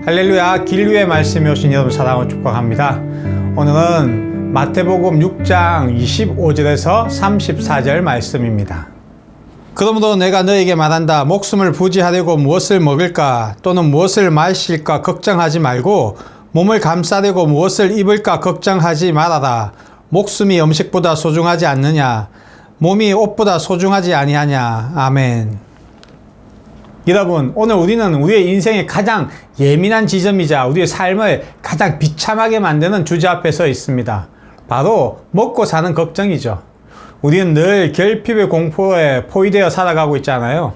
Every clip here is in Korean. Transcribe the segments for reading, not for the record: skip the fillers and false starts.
할렐루야, 길류의 말씀에 오신 여러분 사랑을 축복합니다. 오늘은 마태복음 6장 25절에서 34절 말씀입니다. 그러므로 내가 너에게 말한다. 목숨을 부지하려고 무엇을 먹을까 또는 무엇을 마실까 걱정하지 말고 몸을 감싸려고 무엇을 입을까 걱정하지 말아라. 목숨이 음식보다 소중하지 않느냐? 몸이 옷보다 소중하지 아니하냐? 아멘. 여러분, 오늘 우리는 우리의 인생의 가장 예민한 지점이자 우리의 삶을 가장 비참하게 만드는 주제 앞에 서 있습니다. 바로 먹고 사는 걱정이죠. 우리는 늘 결핍의 공포에 포위되어 살아가고 있잖아요.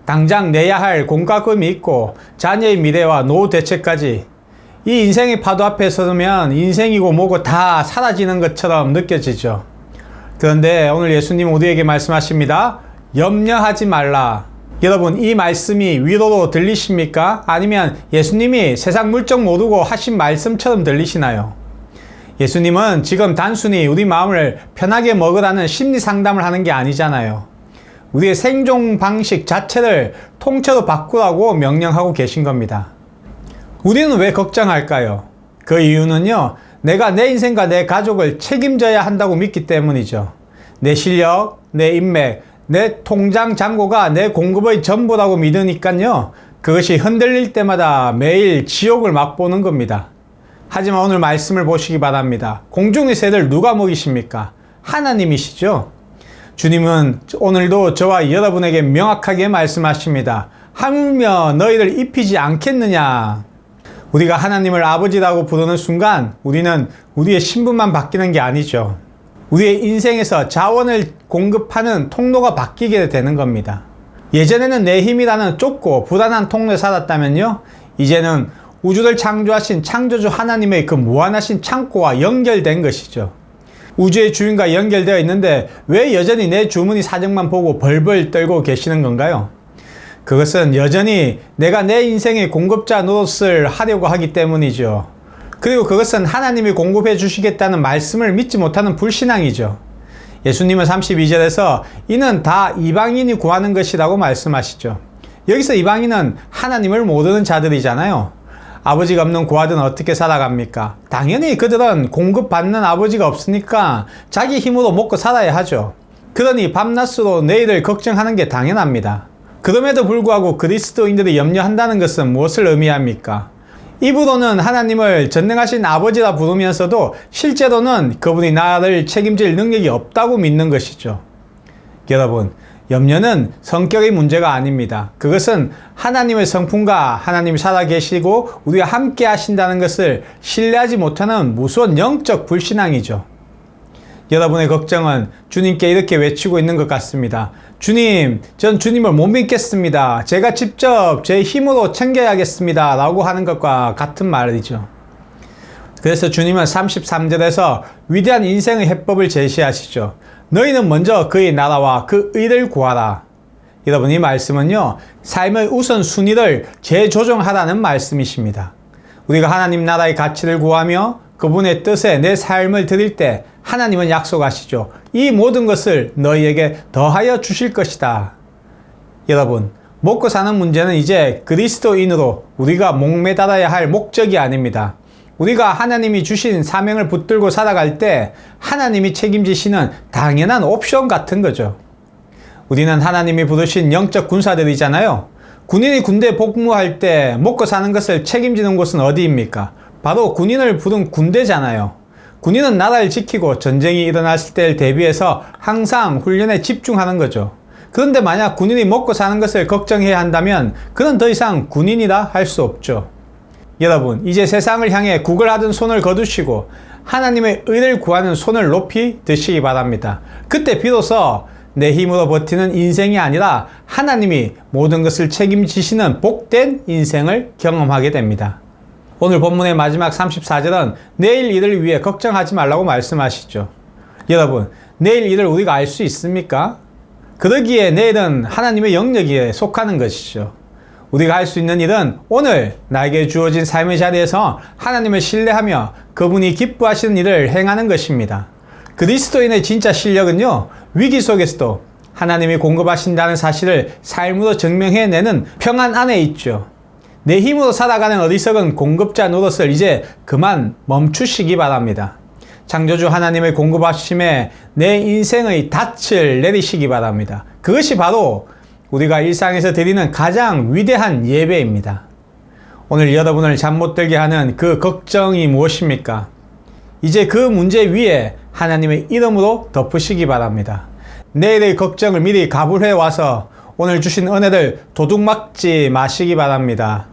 당장 내야 할 공과금이 있고 자녀의 미래와 노후 대책까지 이 인생의 파도 앞에 서면 인생이고 뭐고 다 사라지는 것처럼 느껴지죠. 그런데 오늘 예수님 우리에게 말씀하십니다. 염려하지 말라. 여러분, 이 말씀이 위로로 들리십니까? 아니면 예수님이 세상 물정 모르고 하신 말씀처럼 들리시나요? 예수님은 지금 단순히 우리 마음을 편하게 먹으라는 심리 상담을 하는 게 아니잖아요. 우리의 생존 방식 자체를 통째로 바꾸라고 명령하고 계신 겁니다. 우리는 왜 걱정할까요? 그 이유는요, 내가 내 인생과 내 가족을 책임져야 한다고 믿기 때문이죠. 내 실력, 내 인맥, 내 통장 잔고가 내 공급의 전부라고 믿으니까요, 그것이 흔들릴 때마다 매일 지옥을 맛보는 겁니다. 하지만 오늘 말씀을 보시기 바랍니다. 공중의 새를 누가 먹이십니까? 하나님이시죠. 주님은 오늘도 저와 여러분에게 명확하게 말씀하십니다. 하물며 너희를 입히지 않겠느냐? 우리가 하나님을 아버지라고 부르는 순간 우리는 우리의 신분만 바뀌는 게 아니죠. 우리의 인생에서 자원을 공급하는 통로가 바뀌게 되는 겁니다. 예전에는 내 힘이라는 좁고 불안한 통로에 살았다면요, 이제는 우주를 창조하신 창조주 하나님의 그 무한하신 창고와 연결된 것이죠. 우주의 주인과 연결되어 있는데 왜 여전히 내 주머니 사정만 보고 벌벌 떨고 계시는 건가요? 그것은 여전히 내가 내 인생의 공급자 노릇을 하려고 하기 때문이죠. 그리고 그것은 하나님이 공급해 주시겠다는 말씀을 믿지 못하는 불신앙이죠. 예수님은 32절에서 이는 다 이방인이 구하는 것이라고 말씀하시죠. 여기서 이방인은 하나님을 모르는 자들이잖아요. 아버지가 없는 고아들은 어떻게 살아갑니까? 당연히 그들은 공급받는 아버지가 없으니까 자기 힘으로 먹고 살아야 하죠. 그러니 밤낮으로 내일을 걱정하는 게 당연합니다. 그럼에도 불구하고 그리스도인들이 염려한다는 것은 무엇을 의미합니까? 입으로는 하나님을 전능하신 아버지라 부르면서도 실제로는 그분이 나를 책임질 능력이 없다고 믿는 것이죠. 여러분, 염려는 성격의 문제가 아닙니다. 그것은 하나님의 성품과 하나님이 살아계시고 우리와 함께 하신다는 것을 신뢰하지 못하는 무서운 영적 불신앙이죠. 여러분의 걱정은 주님께 이렇게 외치고 있는 것 같습니다. 주님, 전 주님을 못 믿겠습니다. 제가 직접 제 힘으로 챙겨야겠습니다. 라고 하는 것과 같은 말이죠. 그래서 주님은 33절에서 위대한 인생의 해법을 제시하시죠. 너희는 먼저 그의 나라와 그 의를 구하라. 여러분, 이 말씀은요, 삶의 우선순위를 재조정하라는 말씀이십니다. 우리가 하나님 나라의 가치를 구하며 그분의 뜻에 내 삶을 드릴 때 하나님은 약속하시죠. 이 모든 것을 너희에게 더하여 주실 것이다. 여러분, 먹고 사는 문제는 이제 그리스도인으로 우리가 목매달아야 할 목적이 아닙니다. 우리가 하나님이 주신 사명을 붙들고 살아갈 때 하나님이 책임지시는 당연한 옵션 같은 거죠. 우리는 하나님이 부르신 영적 군사들이잖아요. 군인이 군대에 복무할 때 먹고 사는 것을 책임지는 곳은 어디입니까? 바로 군인을 부른 군대잖아요. 군인은 나라를 지키고 전쟁이 일어났을 때를 대비해서 항상 훈련에 집중하는 거죠. 그런데 만약 군인이 먹고 사는 것을 걱정해야 한다면 그는 더 이상 군인이라 할 수 없죠. 여러분, 이제 세상을 향해 구걸하던 손을 거두시고 하나님의 의를 구하는 손을 높이 드시기 바랍니다. 그때 비로소 내 힘으로 버티는 인생이 아니라 하나님이 모든 것을 책임지시는 복된 인생을 경험하게 됩니다. 오늘 본문의 마지막 34절은 내일 일을 위해 걱정하지 말라고 말씀하시죠. 여러분, 내일 일을 우리가 알 수 있습니까? 그러기에 내일은 하나님의 영역에 속하는 것이죠. 우리가 할 수 있는 일은 오늘 나에게 주어진 삶의 자리에서 하나님을 신뢰하며 그분이 기뻐하시는 일을 행하는 것입니다. 그리스도인의 진짜 실력은요, 위기 속에서도 하나님이 공급하신다는 사실을 삶으로 증명해내는 평안 안에 있죠. 내 힘으로 살아가는 어리석은 공급자 노릇을 이제 그만 멈추시기 바랍니다. 창조주 하나님의 공급하심에 내 인생의 닻을 내리시기 바랍니다. 그것이 바로 우리가 일상에서 드리는 가장 위대한 예배입니다. 오늘 여러분을 잠 못 들게 하는 그 걱정이 무엇입니까? 이제 그 문제 위에 하나님의 이름으로 덮으시기 바랍니다. 내일의 걱정을 미리 가불해 와서 오늘 주신 은혜를 도둑맞지 마시기 바랍니다.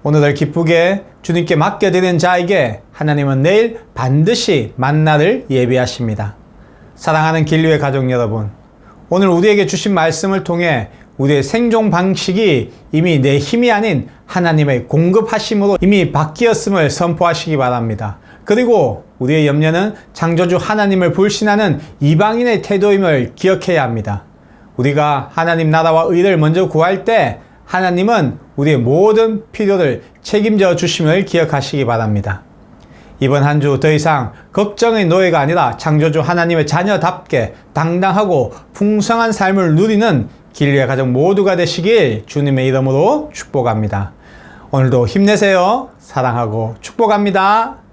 오늘을 기쁘게 주님께 맡겨드리는 자에게 하나님은 내일 반드시 만나를 예비하십니다. 사랑하는 길리의 가족 여러분, 오늘 우리에게 주신 말씀을 통해 우리의 생존 방식이 이미 내 힘이 아닌 하나님의 공급하심으로 이미 바뀌었음을 선포하시기 바랍니다. 그리고 우리의 염려는 창조주 하나님을 불신하는 이방인의 태도임을 기억해야 합니다. 우리가 하나님 나라와 의를 먼저 구할 때 하나님은 우리의 모든 필요를 책임져 주심을 기억하시기 바랍니다. 이번 한 주 더 이상 걱정의 노예가 아니라 창조주 하나님의 자녀답게 당당하고 풍성한 삶을 누리는 길리의 가족 모두가 되시길 주님의 이름으로 축복합니다. 오늘도 힘내세요. 사랑하고 축복합니다.